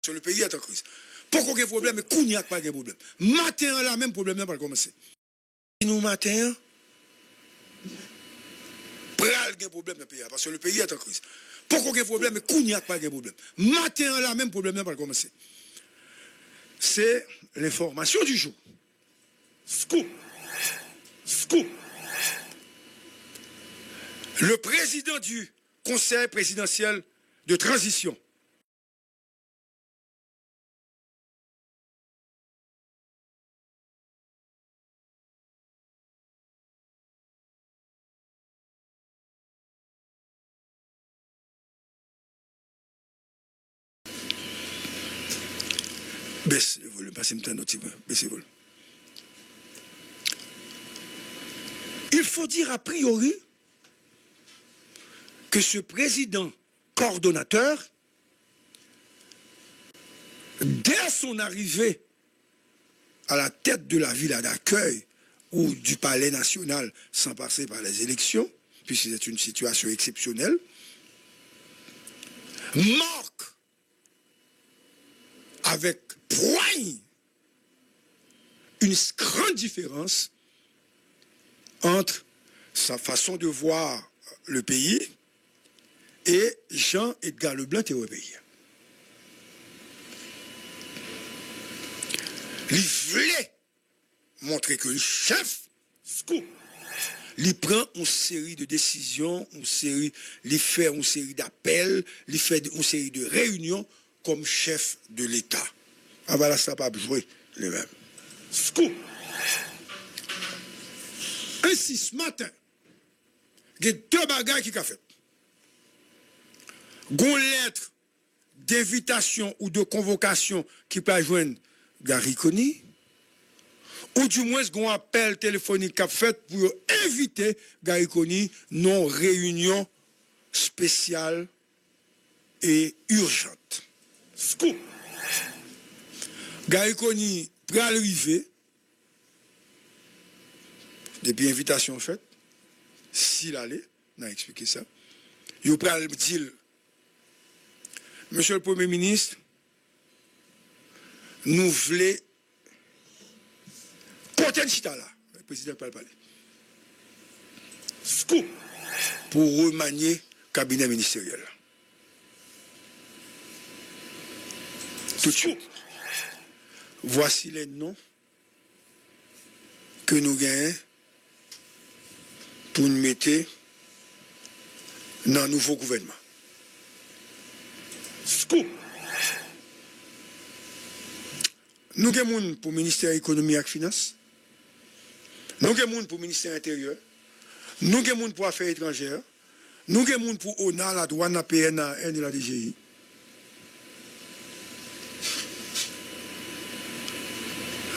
Sur le pays est en crise. Pourquoi il y a un problème, mais il n'y a pas de problème. Matin, là, même problème n'a pas commencé. Nous, matin, pral un problème dans le pays, parce que le pays est en crise. Pourquoi il y a un problème, mais il n'y a pas de problème. Matin, là, même problème n'a pas commencé. C'est l'information du jour. Scoop. Scoop. Le président du Conseil présidentiel de transition, baisse le volume, passez-moi un petit peu, baissez le volume. Il faut dire a priori que ce président coordonnateur, dès son arrivée à la tête de la ville d'accueil ou du palais national sans passer par les élections, puisque c'est une situation exceptionnelle, marque avec poigne une grande différence entre sa façon de voir le pays et Jean-Edgar Leblanc européen. Il voulait montrer que le chef, il prend une série de décisions, il fait une série d'appels, il fait une série de réunions comme chef de l'État. Ah voilà, ça n'a pas joué les mêmes. Scoop. Ainsi, ce matin, il y a deux bagages qui ont fait. Une lettre d'invitation ou de convocation qui peut joindre Gary Coney, ou du moins un appel téléphonique qui a fait pour inviter Gary Coney non réunion spéciale et urgente. Scoop. Gary Coney peut arriver depuis invitation faite, s'il allait, on a expliqué ça, il peut dire, Monsieur le Premier ministre, nous voulons porter chita là, le président peut parler. Scoop pour remanier le cabinet ministériel. Tout de suite. Voici les noms que nous gagnons pour nous mettre dans un nouveau gouvernement. Scoop. Nous avons pour le ministère de l'économie et des finances. Nous avons pour le ministère de l'Intérieur. Nous avons pour affaires étrangères. Nous avons pour ONA, la douane, la PNA et la DGI.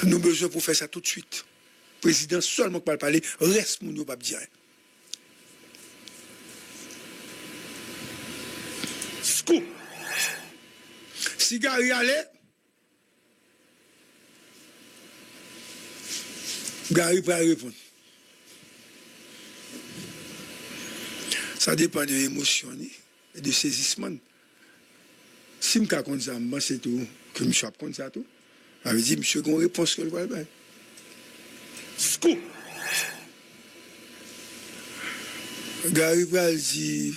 Nous avons besoin pour faire ça tout de suite. Le président seulement pas parler, reste mon pas dire. Scoop. Si Gary allait, Gary peut répondre. Ça dépend de l'émotion et de saisissement. Si je suis comme ça, c'est tout. Que je suis comme ça, tout. Je me dit, monsieur, qu'on réponse que le va bien. Scoop. Gary va dire,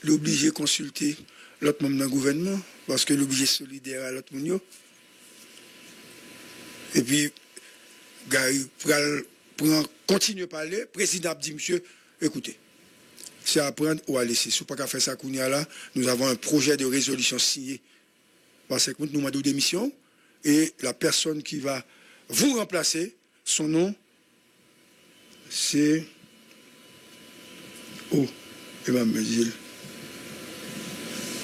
l'obliger à consulter l'autre membre d'un gouvernement, parce que l'obligé solidaire à l'autre monde. Et puis, Gary continue à parler, le président a dit, monsieur, écoutez, c'est à prendre ou à laisser. Si vous n'avez pas faire ça, là, nous avons un projet de résolution signé par ce nous avons deux démissions, et la personne qui va vous remplacer, son nom, c'est... Oh, Emmanuel Medil.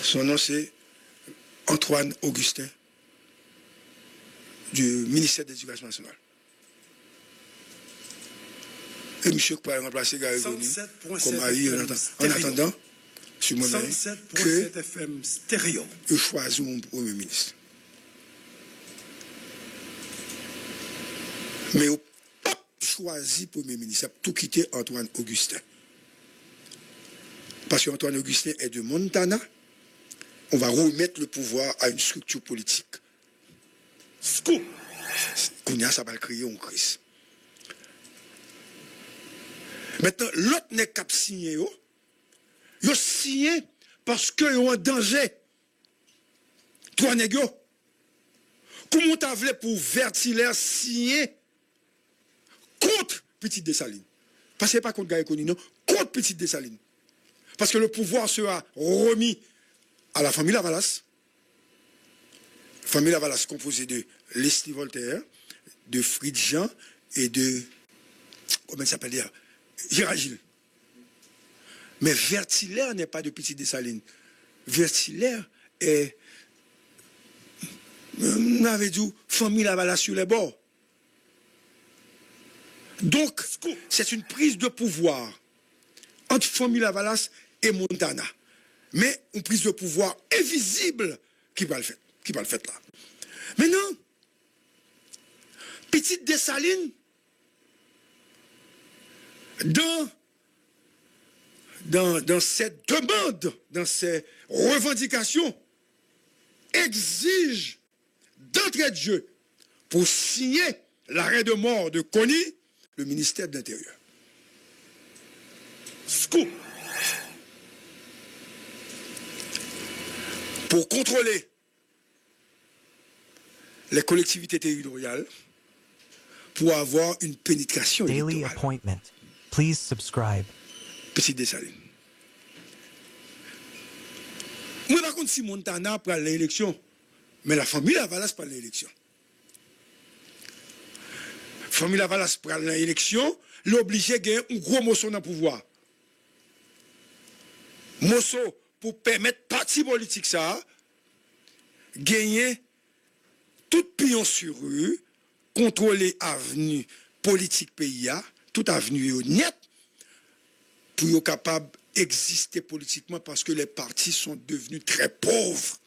Son nom, c'est Antoine Augustin, du ministère de l'Éducation nationale. Et monsieur qui peut remplacer Gary Coney comme mari en attendant, sur moi-même, que je choisis mon Premier ministre. Mais au pas choisi Premier ministre, il a tout quitté Antoine Augustin. Parce qu'Antoine Augustin est de Montana, on va remettre le pouvoir à une structure politique. Scoop. Kounia, ça va créer une crise. Maintenant, l'autre n'est qu'à signer. Ils ont signé parce qu'ils ont un danger. Toi, négo. Comment tu as pour Vertilaire signer contre Petite Dessalines? Parce que ce n'est pas contre Gary Conny, non, contre Petite Dessalines. Parce que le pouvoir sera remis à la famille Lavalas. La famille Lavalas composée de Leslie Voltaire, de Fritz Jean et de, comment il s'appelle dire, Gérard Gilles. Mais Vertilaire n'est pas de Petite Dessalines. Vertilaire est, on avait dit, famille Lavalas sur les bords. Donc, c'est une prise de pouvoir entre famille Lavalas et Montana. Mais une prise de pouvoir invisible qui va le faire. Qui va le faire là. Maintenant, Petite Dessalines, dans cette demande, dans ces revendications, exige d'entrée de jeu pour signer l'arrêt de mort de Conny, le ministère de l'Intérieur. Scoop. Pour contrôler les collectivités territoriales, pour avoir une pénétration Daily électorale. appointment. Please subscribe. Petite Dessalines. Moi, par contre, si Montana prend l'élection, mais la famille Lavalas prend l'élection. La famille Lavalas prend l'élection, l'obligé de gagner un gros morceau dans le pouvoir. Morceau pour permettre parti politique ça, gagner tout pion sur rue, contrôler avenue politique pays, toute avenue net, pour être capable d'exister politiquement parce que les partis sont devenus très pauvres.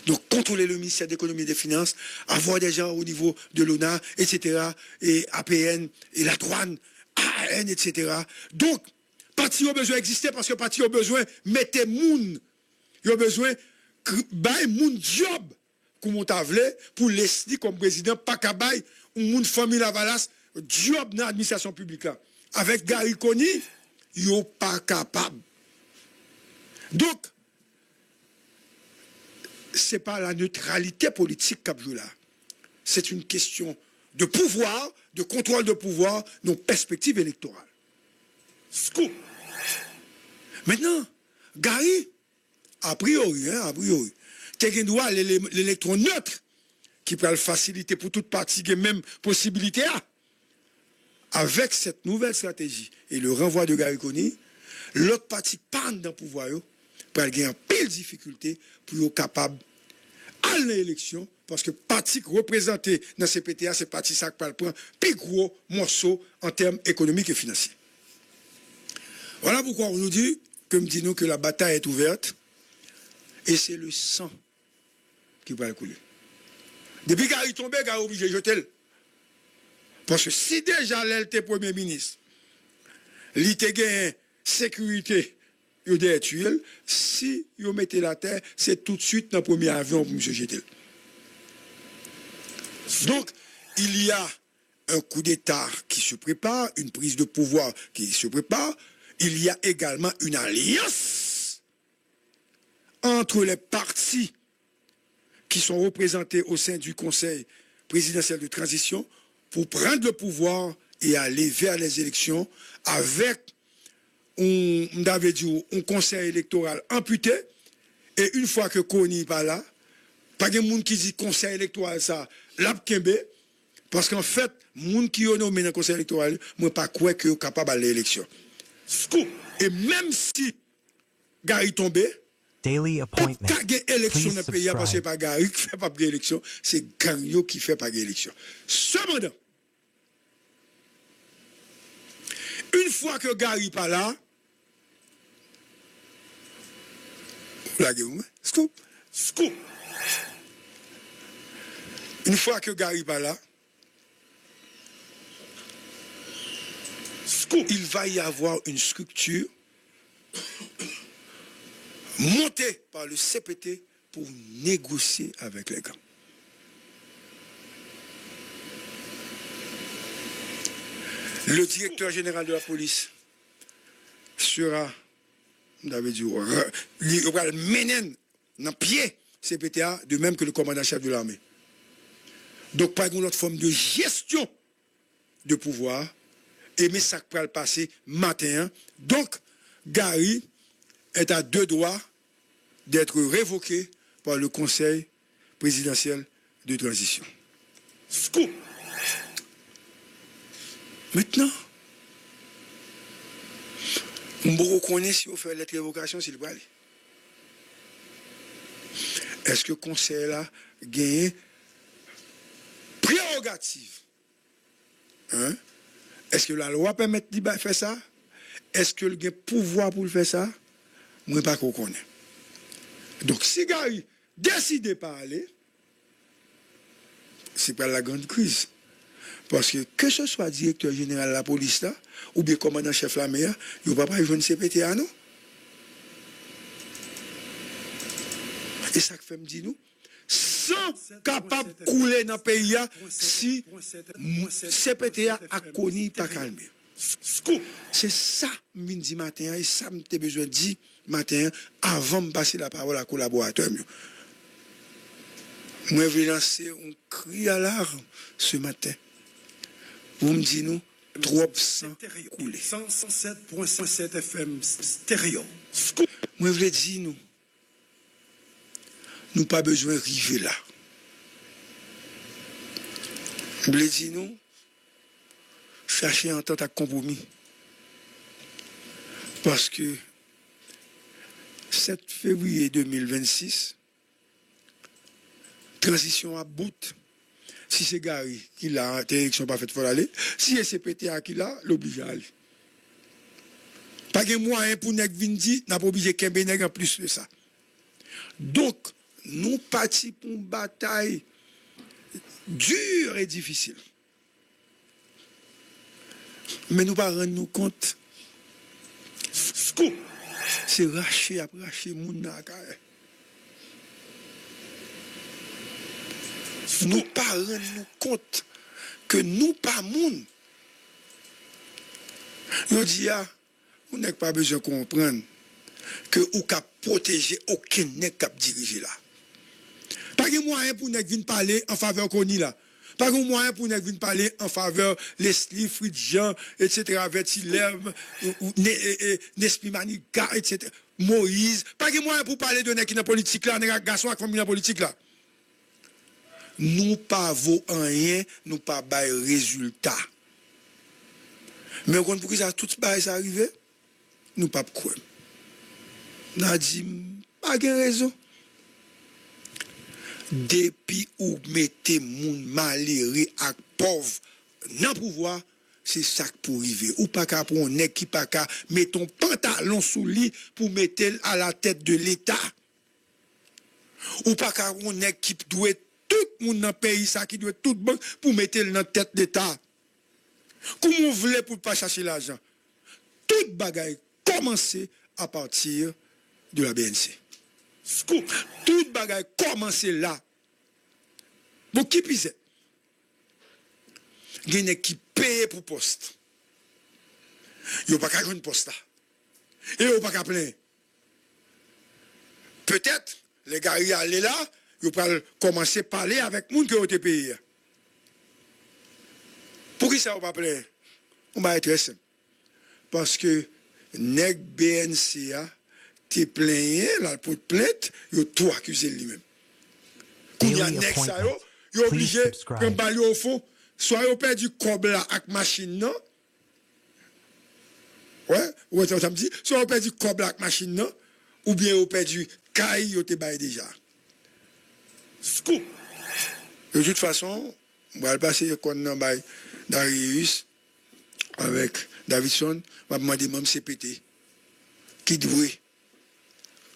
Donc, contrôler le ministère de l'économie et des finances, avoir des gens au niveau de l'ONA, etc., et APN, et la douane, AN, etc. Donc, parti ont besoin d'exister parce que parti ont besoin de mettre moun. Ils ont besoin de moun job, comme on t'a voulu, pour laisser comme président, pas qu'à bail, ou moun famille Lavalas, job dans l'administration publique. Avec Gary Conny, ils sont pas capables. Donc, ce n'est pas la neutralité politique qu'a joué là. C'est une question de pouvoir, de contrôle de pouvoir, non perspective électorale. Scoop. Maintenant, Gary, a priori, tu as droit à l'électron neutre qui peut le faciliter pour toute partie, qui a même possibilité à. Avec cette nouvelle stratégie et le renvoi de Gary Conny, l'autre parti panne dans le pouvoir, pour gagner un pile de difficultés pour être capable à l'élection, parce que le parti représenté dans ces PTA, c'est le parti qui prend le plus gros morceau en termes économiques et financiers. Voilà pourquoi on nous dit, comme dit nous, que la bataille est ouverte et c'est le sang qui va couler. Depuis qu'il est tombé, il est obligé de jeter. Parce que si déjà l'était Premier ministre, il était gagné sécurité, il a tué, si il mettait la terre, c'est tout de suite dans le premier avion pour M. jeter. Donc, il y a un coup d'État qui se prépare, une prise de pouvoir qui se prépare. Il y a également une alliance entre les partis qui sont représentés au sein du Conseil présidentiel de transition pour prendre le pouvoir et aller vers les élections avec un conseil électoral amputé. Et une fois que Conny n'est pas là, pas de monde qui dit conseil électoral ça, l'abkembe, parce qu'en fait, monde qui est nommé dans le conseil électoral, moi pas quoi que est capable d'aller à l'élection. Et même si Gary tombé, Daily appointment. pas de élection dans le pays parce que subscribe. c'est pas Gary qui fait pas de élection, c'est Gagnon qui fait pas d'élection. Cependant, une fois que Gary pas là, scoop. Une fois que Gary pas là, il va y avoir une structure monté par le CPT pour négocier avec les gangs. Le directeur général de la police sera, il va mener dans pied CPTA, de même que le commandant-chef de l'armée. Donc, pas une autre forme de gestion de pouvoir, et mais ça va le passer matin. Donc, Gary est à deux doigts d'être révoqué par le Conseil présidentiel de transition. Scoop. Maintenant, on reconnaît si on fait la révocation, s'il va aller. Est-ce que le Conseil là gagne prérogative? Hein? Est-ce que la loi permet de faire ça? Est-ce que le pouvoir pour le faire ça? Moi, pas qu'on connaît. Donc, si Gary décide de pas aller, c'est pas la grande crise. Parce que ce soit directeur général de la police là, ou bien commandant-chef de l'armée, il ne va pas jouer une CPTA, non? Et ça que fait me dire nous, sans capable de couler dans le pays si CPTA a connu pas calmer. C'est ça, midi matin, et ça me besoin de dire matin, avant de passer la parole à collaborateur. Moi, je vais lancer un cri à l'arme ce matin. Vous me dites, nous, trop sang coulé. 107.7 FM stéréo. Moi, je vais dire, nous pas besoin d'arriver là. Je vais dire, nous, chercher un temps à compromis. Parce que 7 février 2026, transition à bout. Si c'est Gary qui l'a, l'élection pas faite pour aller. Si c'est CPTA qui l'a, l'oblige à aller. Pas de moyen pour nèg vindi, n'a pas obligé qu'un nèg en plus de ça. Donc, nous partons pour une bataille dure et difficile. Mais nous ne pas rendre nous compte. C'est racher après racher moun na carré. Nous pas rendre nous compte que nous pas moun. Nous dit on n'a pas besoin de comprendre que ou cap protéger aucun nèg cap diriger là. Pas de moyen pour nèg venir parler en faveur Koni là. Pas de moyen pour nèg venir parler en faveur Leslie Fridjean, etc. Vertilem, Nespi Manika, etc. Moïse. Pas de moyen pour parler de nèg qui dans politique là, nèg garçon avec famille dans politique là. Nous pas vaut rien, nous pas bail résultat. Mais quand pour que ça tout bail ça arrivé, nous pas quoi. N'a dit pas de raison. Depuis ou mettez moun malheureux à pauvre dans pouvoir, c'est ça pour arriver. Ou pas qu'à pour un qui pas qu'à mettre ton pantalon sous lit pour mettre à la tête de l'État. Ou pas qu'à un qui doit tout le monde dans le pays ça qui doit tout bon pour mettre dans la tête d'État. Comment vous voulez pour pas chercher l'argent? Toute bagaille commencer à partir de la BNC. Toute bagaille commencer là. Pour qui pise? Il y a qui paye pour poste. Il n'y a pas qu'à jouer une poste là. Et il n'y a pas qu'à plein. Peut-être, les gars y aller là, ils vont commencer à parler avec les gens qui ont été payés. Pour qui ça va pas plein? On va être très simple. Parce que nèg BNC a t'es plaigné là pour plainte, il a tout accusé lui-même. Quand il y a nèg ça yo, il est obligé de bailler au fond, soit il a perdu cob là avec machine non. Ouais, ça me dit, soit il a perdu cob là avec machine non, ou bien il a perdu caille, il a baillé déjà. Scoop. De toute façon, on va passer comme dans bail Darius avec Davidson, on va demander même CPT qui doit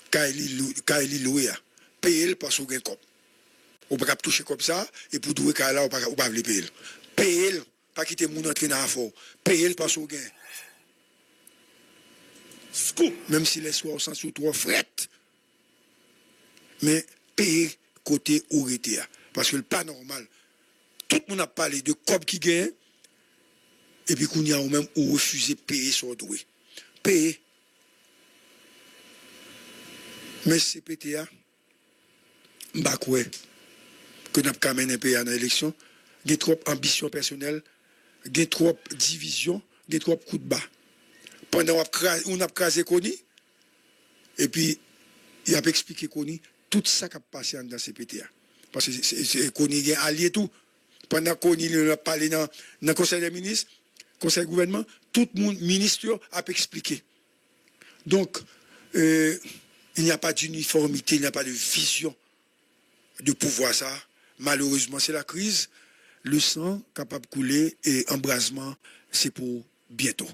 Kaili loué payer parce qu'on gagne cop. On peut pas toucher comme ça et pour douer Kaila on pas veut payer. Payer pas quitter mon entrer dans fort. Payer parce qu'on gagne. Scoop même si les soirs au sens où trois fret mais payer côté Oretea. Parce que le pas normal. Tout le monde a parlé de COP qui gagne, et puis qu'on y a ou même ou refuser de payer sur doué. Payer. Mais CPTA, m'bakoué, que nous avons mené un pays dans l'élection, il y a trop ambition personnelle, il y a trop division, il y a trop coups de bas. Pendant qu'on a crasé Kony, et puis il a expliqué Kony, tout ça qui a passé dans CPTA. Parce que Kony est allié tout. Pendant Kony a parlé dans le Conseil des ministres, Conseil du gouvernement, tout le monde, ministre, a expliqué. Donc, il n'y a pas d'uniformité, il n'y a pas de vision de pouvoir ça. Malheureusement, c'est la crise. Le sang capable de couler et embrasement, c'est pour bientôt.